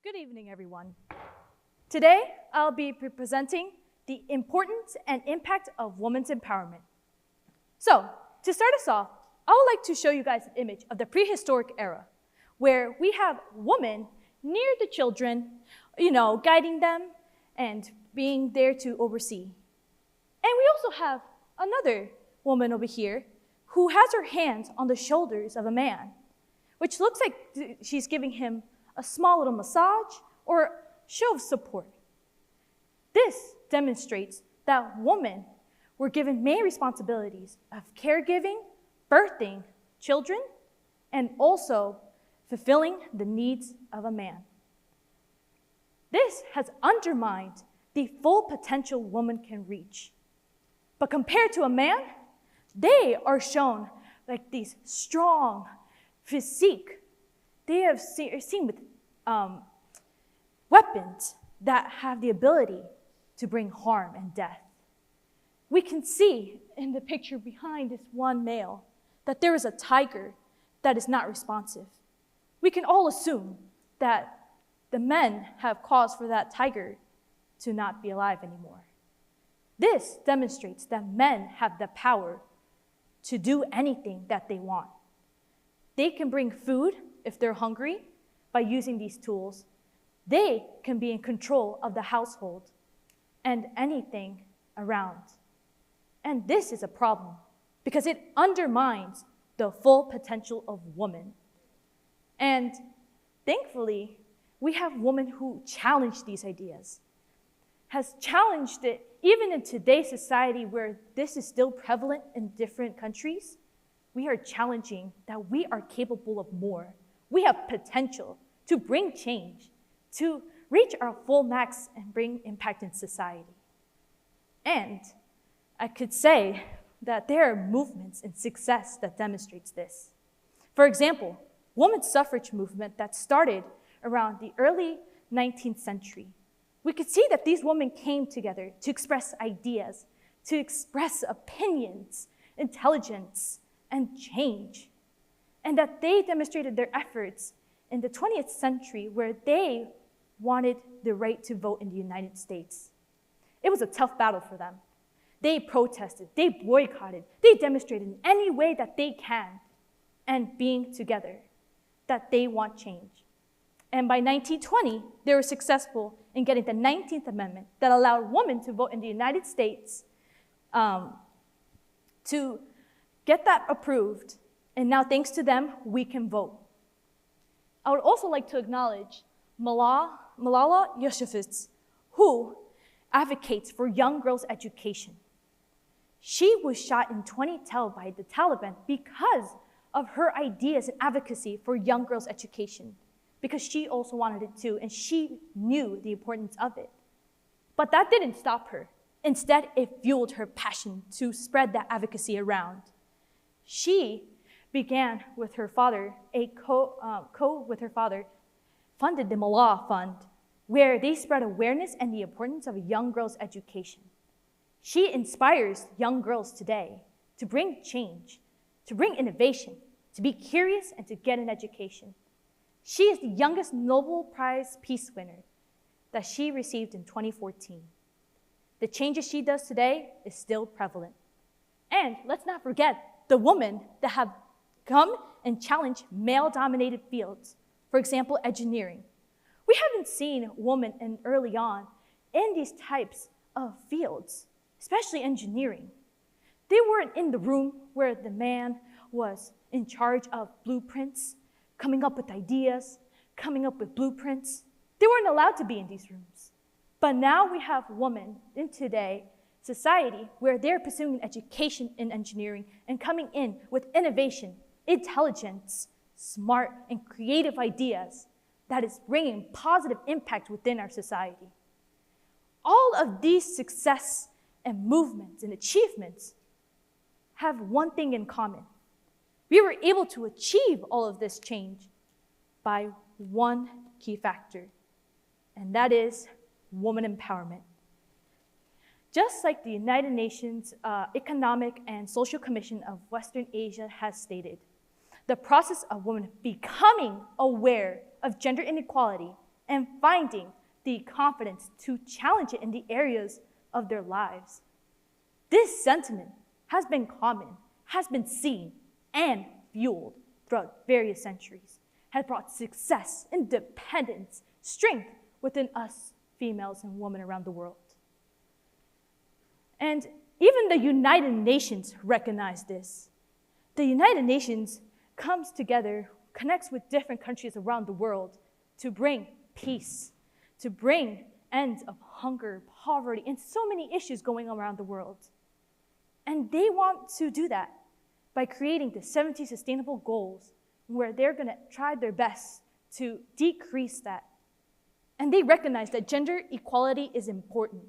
Good evening, everyone. Today, I'll be presenting the importance and impact of women's empowerment. So, to start us off, I would like to show you guys an image of the prehistoric era, where we have women near the children, guiding them and being there to oversee. And we also have another woman over here who has her hands on the shoulders of a man, which looks like she's giving him a small little massage or show of support. This demonstrates that women were given main responsibilities of caregiving, birthing children, and also fulfilling the needs of a man. This has undermined the full potential woman can reach. But compared to a man, they are shown like these strong physique. They are seen with weapons that have the ability to bring harm and death. We can see in the picture behind this one male that there is a tiger that is not responsive. We can all assume that the men have cause for that tiger to not be alive anymore. This demonstrates that men have the power to do anything that they want. They can bring food if they're hungry by using these tools. They can be in control of the household and anything around. And this is a problem because it undermines the full potential of women. And thankfully, we have women who challenge these ideas, has challenged it even in today's society where this is still prevalent in different countries. We are challenging that we are capable of more. We have potential to bring change, to reach our full max and bring impact in society. And I could say that there are movements and success that demonstrates this. For example, women's suffrage movement that started around the early 19th century. We could see that these women came together to express ideas, to express opinions, intelligence, and change, and that they demonstrated their efforts in the 20th century where they wanted the right to vote in the United States. It was a tough battle for them. They protested, they boycotted, they demonstrated in any way that they can, and being together, that they want change. And by 1920, they were successful in getting the 19th Amendment that allowed women to vote in the United States to get that approved, and now thanks to them, we can vote. I would also like to acknowledge Malala Yousafzai, who advocates for young girls' education. She was shot in 2012 by the Taliban because of her ideas and advocacy for young girls' education, because she also wanted it too, and she knew the importance of it. But that didn't stop her. Instead, it fueled her passion to spread that advocacy around. She began with her father, with her father, funded the Malala Fund, where they spread awareness and the importance of a young girl's education. She inspires young girls today to bring change, to bring innovation, to be curious, and to get an education. She is the youngest Nobel Prize Peace winner that she received in 2014. The changes she does today is still prevalent. And let's not forget the women that have come and challenged male-dominated fields. For example, engineering. We haven't seen women early on in these types of fields, especially engineering. They weren't in the room where the man was in charge of blueprints, coming up with ideas, coming up with blueprints. They weren't allowed to be in these rooms. But now we have women in today's society where they're pursuing education in engineering and coming in with innovation, intelligence, smart and creative ideas that is bringing positive impact within our society. All of these success and movements and achievements have one thing in common. We were able to achieve all of this change by one key factor, and that is woman empowerment. Just like the United Nations Economic and Social Commission of Western Asia has stated, the process of women becoming aware of gender inequality and finding the confidence to challenge it in the areas of their lives. This sentiment has been common, has been seen, and fueled throughout various centuries, has brought success, independence, strength within us females and women around the world. And even the United Nations recognize this. The United Nations comes together, connects with different countries around the world to bring peace, to bring end of hunger, poverty, and so many issues going on around the world. And they want to do that by creating the 70 sustainable goals where they're going to try their best to decrease that. And they recognize that gender equality is important,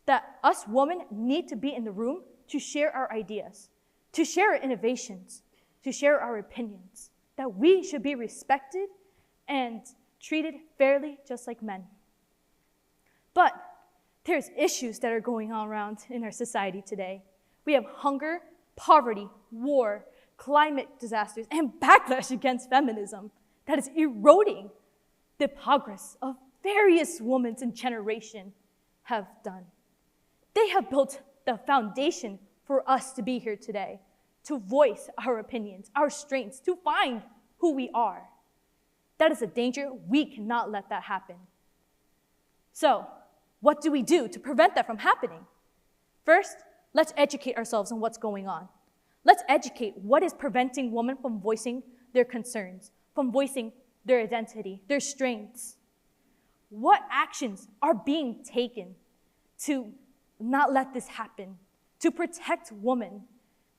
that us women need to be in the room to share our ideas, to share our innovations, to share our opinions, that we should be respected and treated fairly just like men. But there's issues that are going on around in our society today. We have hunger, poverty, war, climate disasters, and backlash against feminism that is eroding the progress of various women in generation have done. They have built the foundation for us to be here today, to voice our opinions, our strengths, to find who we are. That is a danger. We cannot let that happen. So, what do we do to prevent that from happening? First, let's educate ourselves on what's going on. Let's educate what is preventing women from voicing their concerns, from voicing their identity, their strengths. What actions are being taken to not let this happen, to protect women,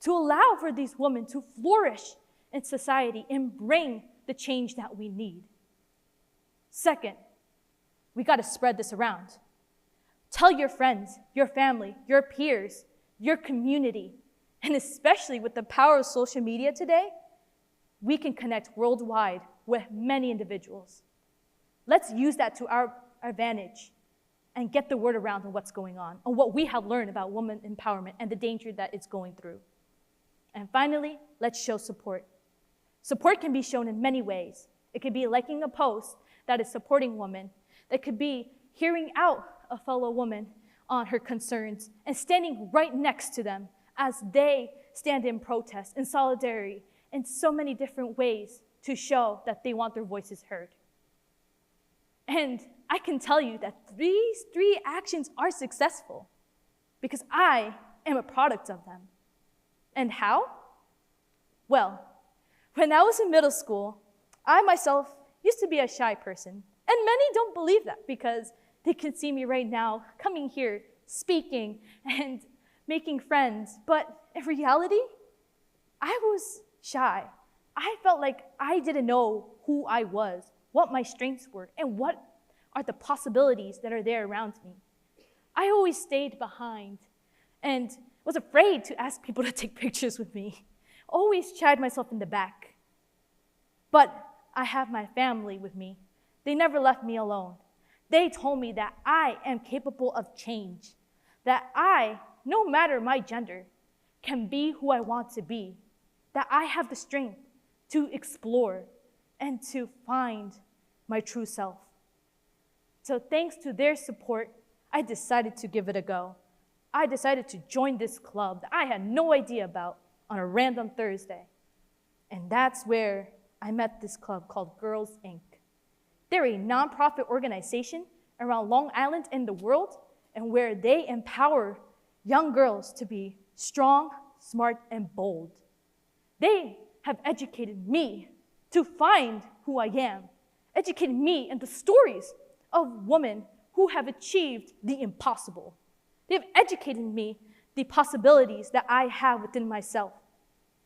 to allow for these women to flourish in society and bring the change that we need? Second, we got to spread this around. Tell your friends, your family, your peers, your community, and especially with the power of social media today, we can connect worldwide with many individuals. Let's use that to our advantage and get the word around on what's going on what we have learned about women empowerment and the danger that it's going through. And finally, let's show support. Support can be shown in many ways. It could be liking a post that is supporting women. It could be hearing out a fellow woman on her concerns and standing right next to them as they stand in protest, in solidarity, in so many different ways to show that they want their voices heard. And I can tell you that these three actions are successful because I am a product of them. And how? Well, when I was in middle school, I myself used to be a shy person. And many don't believe that because they can see me right now coming here, speaking, and making friends. But in reality, I was shy. I felt like I didn't know who I was, what my strengths were, and what are the possibilities that are there around me. I always stayed behind and was afraid to ask people to take pictures with me. Always shied myself in the back. But I have my family with me. They never left me alone. They told me that I am capable of change, that I, no matter my gender, can be who I want to be, that I have the strength to explore and to find my true self. So thanks to their support, I decided to give it a go. I decided to join this club that I had no idea about on a random Thursday. And that's where I met this club called Girls Inc. They're a nonprofit organization around Long Island in the world, and where they empower young girls to be strong, smart, and bold. They have educated me to find who I am, educated me in the stories of women who have achieved the impossible. They have educated me the possibilities that I have within myself.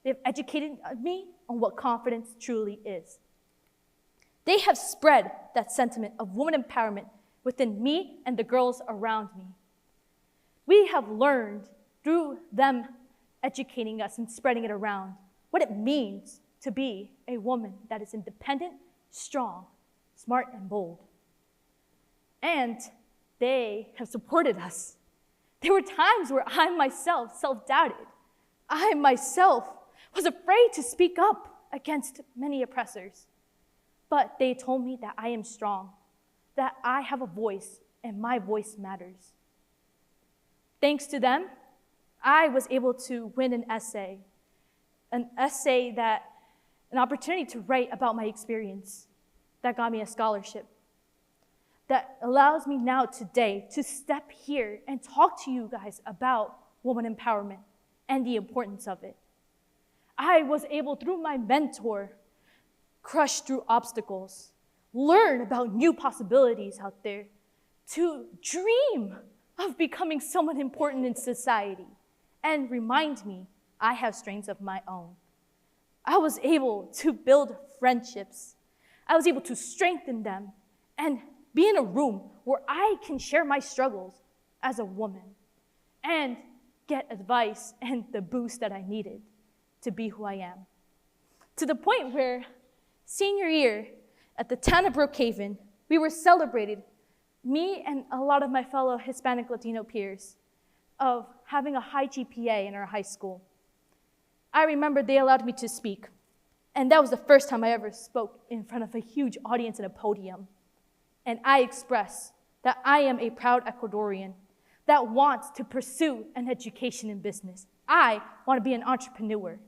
They have educated me on what confidence truly is. They have spread that sentiment of woman empowerment within me and the girls around me. We have learned through them educating us and spreading it around what it means to be a woman that is independent, strong, smart, and bold. And they have supported us. There were times where I myself self-doubted. I myself was afraid to speak up against many oppressors. But they told me that I am strong, that I have a voice and my voice matters. Thanks to them, I was able to win an essay that, an opportunity to write about my experience that got me a scholarship, that allows me now today to step here and talk to you guys about woman empowerment and the importance of it. I was able, through my mentor, crush through obstacles, learn about new possibilities out there, to dream of becoming someone important in society, and remind me I have strengths of my own. I was able to build friendships. I was able to strengthen them and be in a room where I can share my struggles as a woman and get advice and the boost that I needed to be who I am. To the point where senior year at the town of Brookhaven, we were celebrated, me and a lot of my fellow Hispanic Latino peers, of having a high GPA in our high school. I remember they allowed me to speak, and that was the first time I ever spoke in front of a huge audience in a podium. And I expressed that I am a proud Ecuadorian that wants to pursue an education in business. I want to be an entrepreneur.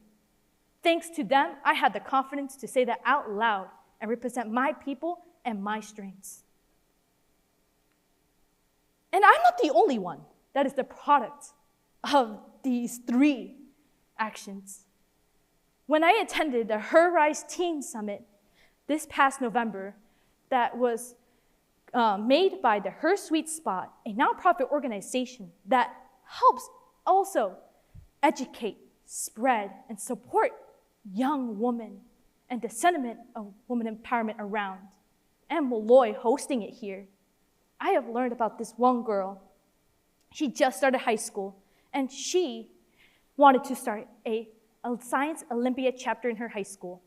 Thanks to them, I had the confidence to say that out loud and represent my people and my strengths. And I'm not the only one that is the product of these three actions. When I attended the Her Rise Teen Summit this past November, that was made by the Her Sweet Spot, a nonprofit organization that helps also educate, spread, and support young women and the sentiment of women empowerment around, and Molloy hosting it here. I have learned about this one girl. She just started high school, and she wanted to start a Science Olympiad chapter in her high school.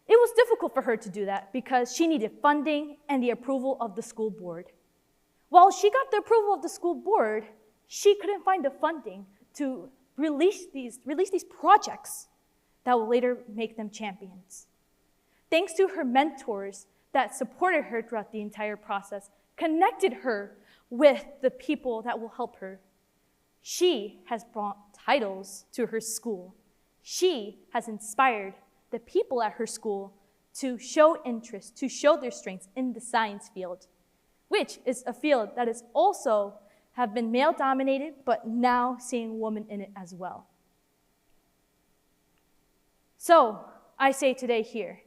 It was difficult for her to do that because she needed funding and the approval of the school board. While she got the approval of the school board, she couldn't find the funding to release these projects that will later make them champions. Thanks to her mentors that supported her throughout the entire process, connected her with the people that will help her, she has brought titles to her school. She has inspired the people at her school to show interest, to show their strengths in the science field, which is a field that is also have been male-dominated, but now seeing women in it as well. So I say today here,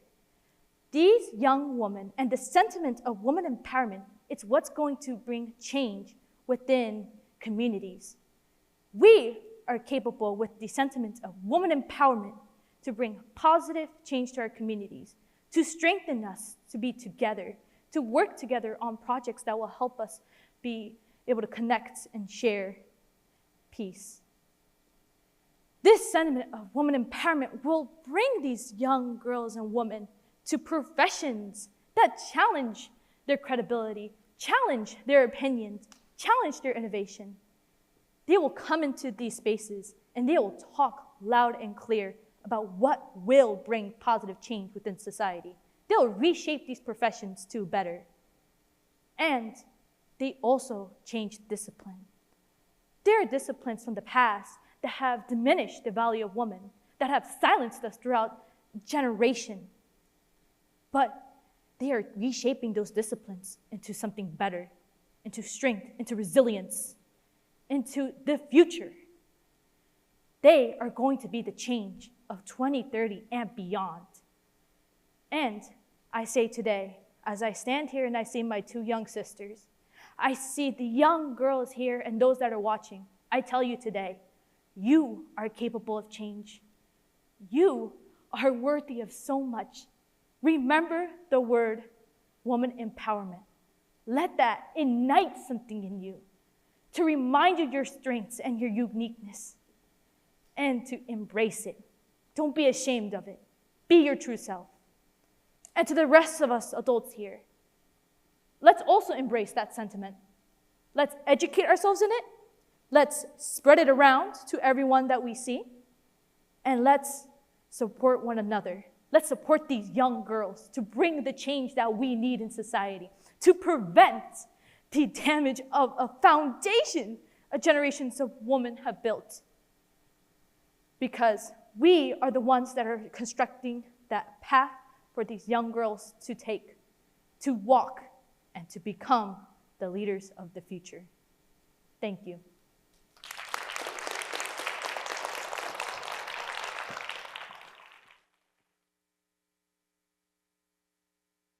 these young women and the sentiment of woman empowerment, it's what's going to bring change within communities. We are capable with the sentiment of woman empowerment to bring positive change to our communities, to strengthen us to be together, to work together on projects that will help us be able to connect and share peace. This sentiment of woman empowerment will bring these young girls and women to professions that challenge their credibility, challenge their opinions, challenge their innovation. They will come into these spaces and they will talk loud and clear about what will bring positive change within society. They'll reshape these professions to better. And they also change discipline. There are disciplines from the past that have diminished the value of women, that have silenced us throughout generation. But they are reshaping those disciplines into something better, into strength, into resilience, into the future. They are going to be the change of 2030 and beyond. And I say today, as I stand here and I see my two young sisters, I see the young girls here and those that are watching, I tell you today, you are capable of change. You are worthy of so much. Remember the word woman empowerment. Let that ignite something in you to remind you your strengths and your uniqueness and to embrace it. Don't be ashamed of it. Be your true self. And to the rest of us adults here, let's also embrace that sentiment. Let's educate ourselves in it. Let's spread it around to everyone that we see. And let's support one another Let's support these young girls to bring the change that we need in society, to prevent the damage of a foundation generations of women have built. Because we are the ones that are constructing that path for these young girls to take, to walk, and to become the leaders of the future. Thank you.